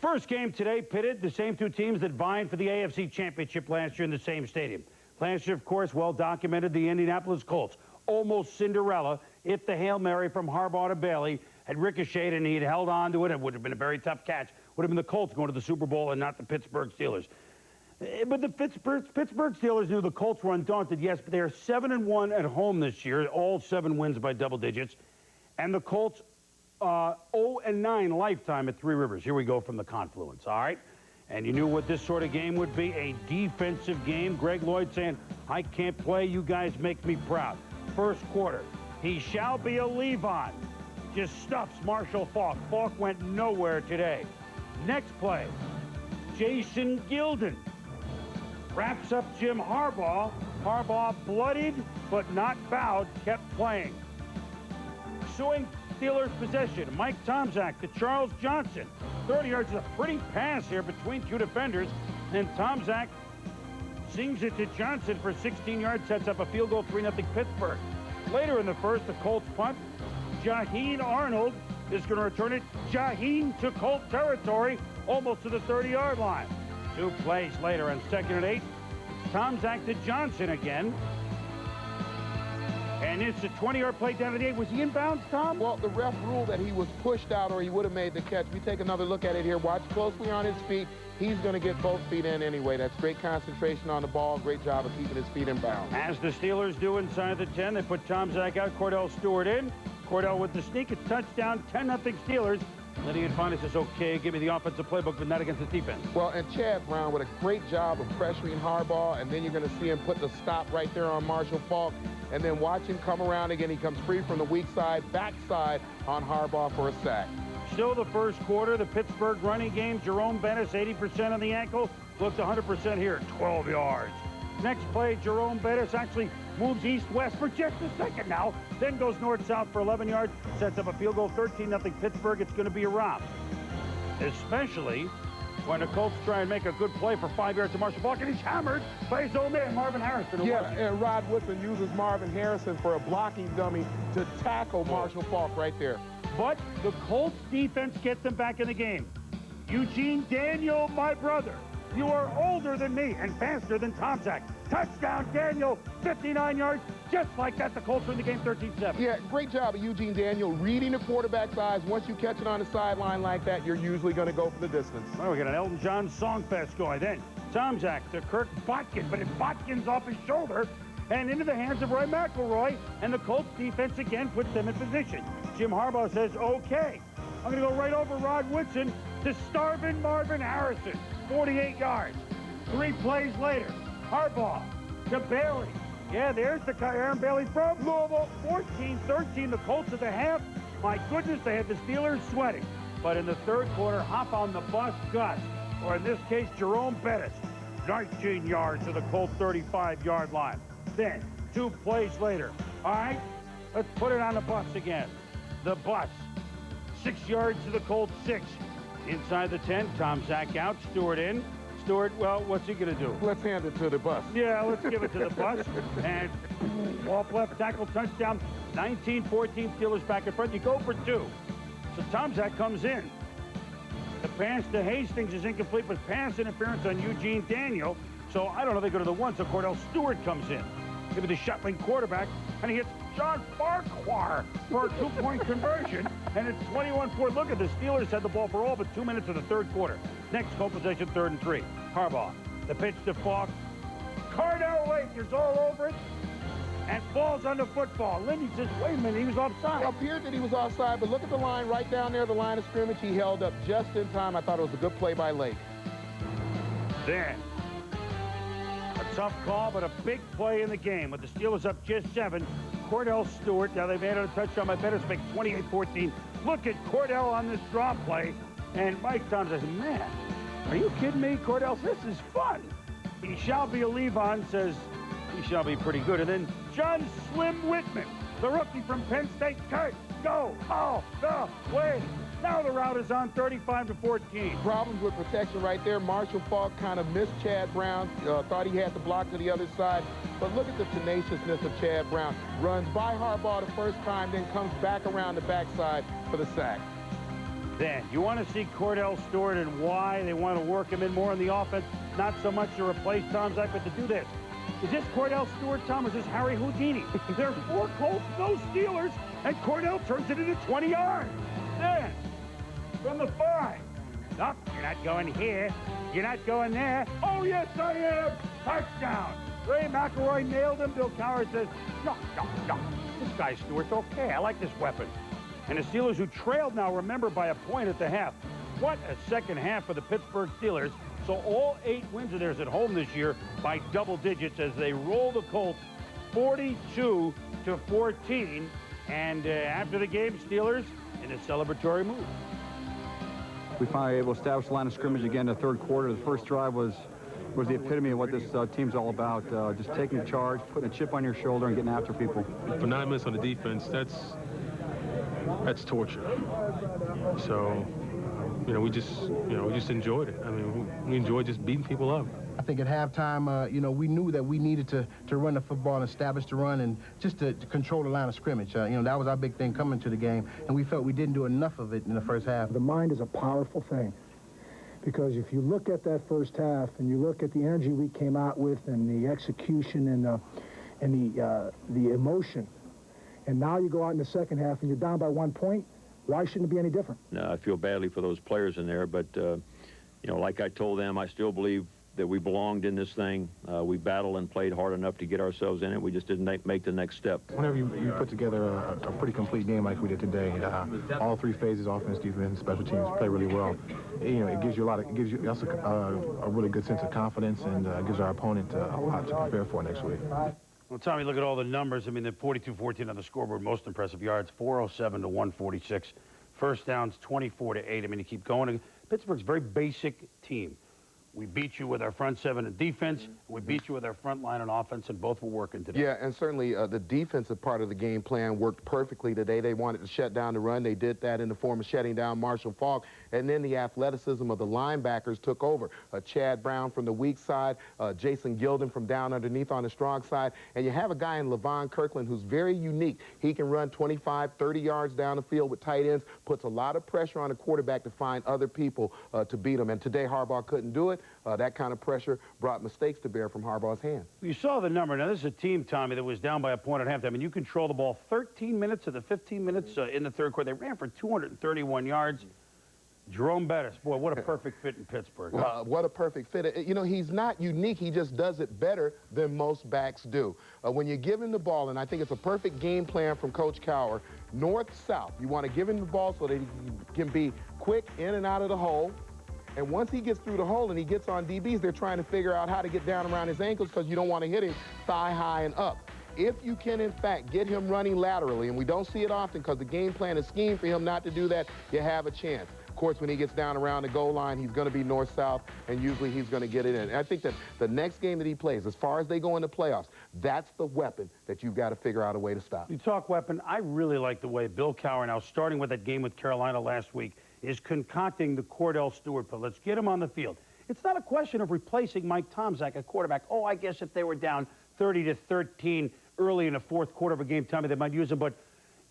First game today pitted the same two teams that vying for the AFC Championship last year in the same stadium. Last year, of course, well documented, the Indianapolis Colts. Almost Cinderella if the Hail Mary from Harbaugh to Bailey had ricocheted and he'd held on to it. It would have been a very tough catch. Would have been the Colts going to the Super Bowl and not the Pittsburgh Steelers. But the Pittsburgh Steelers knew the Colts were undaunted, yes, but they are 7-1 at home this year, all 7 wins by double digits. And the Colts 0-9 lifetime at Three Rivers. Here we go from the confluence, all right? And you knew what this sort of game would be, a defensive game. Greg Lloyd saying, I can't play, you guys make me proud. First quarter, he shall be a leave-on. Just stuffs Marshall Faulk. Faulk went nowhere today. Next play, Jason Gilden wraps up Jim Harbaugh. Harbaugh bloodied but not fouled, kept playing. Suing Steelers possession, Mike Tomczak to Charles Johnson. 30 yards is a pretty pass here between two defenders. And Tomczak sings it to Johnson for 16 yards, sets up a field goal, 3-0 Pittsburgh. Later in the first, the Colts punt. Jaheen Arnold is going to return it. Jaheen to Colt territory, almost to the 30-yard line. 2 plays later on 2nd and 8. It's Tomczak to Johnson again. And it's a 20-yard play down to the 8. Was he inbounds, Tom? Well, the ref ruled that he was pushed out or he would have made the catch. We take another look at it here. Watch closely on his feet. He's going to get both feet in anyway. That's great concentration on the ball. Great job of keeping his feet in bounds. As the Steelers do inside the 10, they put Tomczak out, Cordell Stewart in. Cordell with the sneak. It's touchdown, 10-0 Steelers. Lydian finally says, okay, give me the offensive playbook, but not against the defense. Well, and Chad Brown with a great job of pressuring Harbaugh, and then you're going to see him put the stop right there on Marshall Faulk, and then watch him come around again. He comes free from the weak side, backside on Harbaugh for a sack. Still the first quarter, the Pittsburgh running game, Jerome Bettis, 80% on the ankle, looked 100% here, 12 yards. Next play, Jerome Bettis actually moves east-west for just a second now, then goes north-south for 11 yards, sets up a field goal, 13-0 Pittsburgh. It's going to be a romp, especially when the Colts try and make a good play for 5 yards to Marshall Faulk, and he's hammered by his old man, Marvin Harrison. Yeah, and Rod Woodson uses Marvin Harrison for a blocking dummy to tackle Marshall Faulk right there. But the Colts defense gets them back in the game. Eugene Daniel, my brother, you are older than me and faster than Tomczak. Touchdown, Daniel, 59 yards. Just like that, the Colts win the game 13-7. Yeah, great job of Eugene Daniel reading the quarterback's eyes. Once you catch it on the sideline like that, you're usually going to go for the distance. Well, we got an Elton John song fest going. Then Tomczak to Kirk Botkin, but it's Botkin's off his shoulder and into the hands of Roy McElroy, and the Colts defense again puts them in position. Jim Harbaugh says, okay, I'm going to go right over Rod Woodson to starving Marvin Harrison, 48 yards. 3 plays later, Harbaugh to Bailey. Yeah, there's the Aaron Bailey from Louisville. 14-13, the Colts at the half. My goodness, they had the Steelers sweating. But in the third quarter, hop on the bus, Gus, or in this case, Jerome Bettis, 19 yards to the Colts 35-yard line. Then, 2 plays later. All right, let's put it on the bus again. The bus, 6 yards to the Colts 6. Inside the 10, Tomczak out, Stewart in. Stewart, well, what's he going to do? Let's hand it to the bus. Yeah, let's give it to the bus. And off left tackle, touchdown, 19-14, Steelers back in front. You go for 2. So Tomczak comes in. The pass to Hastings is incomplete, but pass interference on Eugene Daniel. So I don't know if they go to the 1, so Cordell Stewart comes in. Give it to shuttling quarterback, and he hits John Farquhar for a 2-point conversion, and it's 21-4. Look at the Steelers had the ball for all but 2 minutes of the third quarter. Next, Colt possession, 3rd and 3. Harbaugh, the pitch to Faulk. Cardell Lake is all over it and falls on the football. Lindy says, wait a minute, he was offside. It appeared that he was offside, but look at the line right down there, the line of scrimmage. He held up just in time. I thought it was a good play by Lake. Then, a tough call, but a big play in the game with the Steelers up just 7. Cordell Stewart, now they've added a touchdown by Bettis, make 28-14. Look at Cordell on this draw play. And Mike Thompson says, man, are you kidding me? Cordell says, this is fun. He shall be a leave-on, says he shall be pretty good. And then John Slim Whitman, the rookie from Penn State, go all the way. Now the route is on 35-14. Problems with protection right there. Marshall Faulk kind of missed Chad Brown. Thought he had the block to the other side. But look at the tenaciousness of Chad Brown. Runs by Harbaugh the first time, then comes back around the backside for the sack. then. You want to see Cordell Stewart and why they want to work him in more on the offense, not so much to replace Tom Zach, but to do this. Is this Cordell Stewart, Tom, or is this Harry Houdini? There are 4 Colts, no Steelers, and Cordell turns it into 20 yards. Then, from the 5. Nope, you're not going here. You're not going there. Oh, yes, I am. Touchdown. Ray McElroy nailed him. Bill Cowher says, no. This guy Stewart's okay. I like this weapon. And the Steelers, who trailed now, remember, by a point at the half. What a second half for the Pittsburgh Steelers. So all 8 wins of theirs at home this year by double digits as they roll the Colts 42-14. And after the game, Steelers in a celebratory mood. We finally able to establish the line of scrimmage again in the third quarter. The first drive was the epitome of what this team's all about. Just taking charge, putting a chip on your shoulder, and getting after people. For 9 minutes on the defense, that's torture. So, we just enjoyed it. I mean, we enjoyed just beating people up. I think at halftime, we knew that we needed to run the football and establish the run and just to control the line of scrimmage. That was our big thing coming to the game, and we felt we didn't do enough of it in the first half. The mind is a powerful thing, because if you look at that first half and you look at the energy we came out with and the execution and the emotion, and now you go out in the second half and you're down by 1 point, why shouldn't it be any different? I feel badly for those players in there, but, like I told them, I still believe that we belonged in this thing. We battled and played hard enough to get ourselves in it. We just didn't make the next step. Whenever you put together a pretty complete game like we did today, all 3 phases, offense, defense, and special teams, play really well. It gives you us a really good sense of confidence, and gives our opponent a lot to prepare for next week. Well, Tommy, look at all the numbers. I mean, the 42-14 on the scoreboard, most impressive yards, 407 to 146. First downs, 24 to 8. I mean, you keep going. Pittsburgh's a very basic team. We beat you with our front 7 in defense. We beat you with our front line on offense, and both were working today. Yeah, and certainly the defensive part of the game plan worked perfectly today. They wanted to shut down the run. They did that in the form of shutting down Marshall Faulk. And then the athleticism of the linebackers took over. Chad Brown from the weak side, Jason Gilden from down underneath on the strong side. And you have a guy in Levon Kirkland who's very unique. He can run 25, 30 yards down the field with tight ends, puts a lot of pressure on the quarterback to find other people to beat him. And today Harbaugh couldn't do it. That kind of pressure brought mistakes to bear from Harbaugh's hands. You saw the number. Now, this is a team, Tommy, that was down by a point at halftime. And you control the ball 13 minutes of the 15 minutes in the third quarter. They ran for 231 yards. Jerome Bettis, boy, what a perfect fit in Pittsburgh. What a perfect fit. He's not unique. He just does it better than most backs do. When you give him the ball, and I think it's a perfect game plan from Coach Cowher, north-south, you want to give him the ball so that he can be quick in and out of the hole. And once he gets through the hole and he gets on DBs, they're trying to figure out how to get down around his ankles, because you don't want to hit him thigh high and up. If you can, in fact, get him running laterally, and we don't see it often because the game plan is schemed for him not to do that, you have a chance. Of course, when he gets down around the goal line, he's going to be north-south, and usually he's going to get it in. And I think that the next game that he plays, as far as they go into playoffs, that's the weapon that you've got to figure out a way to stop. You talk weapon. I really like the way Bill Cowher, now starting with that game with Carolina last week, is concocting the Cordell Stewart play. Let's get him on the field. It's not a question of replacing Mike Tomczak at quarterback. Oh, I guess if they were down 30-13 early in the fourth quarter of a game, Tommy, they might use him. But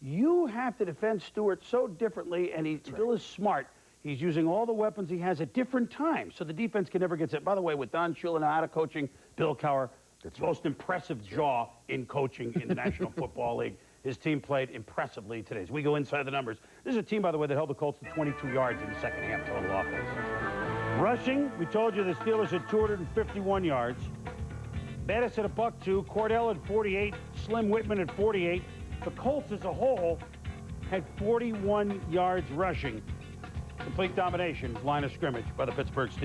you have to defend Stewart so differently, and he still is smart. He's using all the weapons he has at different times, so the defense can never get set. By the way, with Don Shula now out of coaching, Bill Cowher, most impressive jaw in coaching in the National Football League. His team played impressively today. As we go inside the numbers, this is a team, by the way, that held the Colts to 22 yards in the second half total offense. Rushing, we told you the Steelers had 251 yards. Bettis at $102, Cordell at 48, Slim Whitman at 48. The Colts as a whole had 41 yards rushing. Complete domination, line of scrimmage by the Pittsburgh Steelers.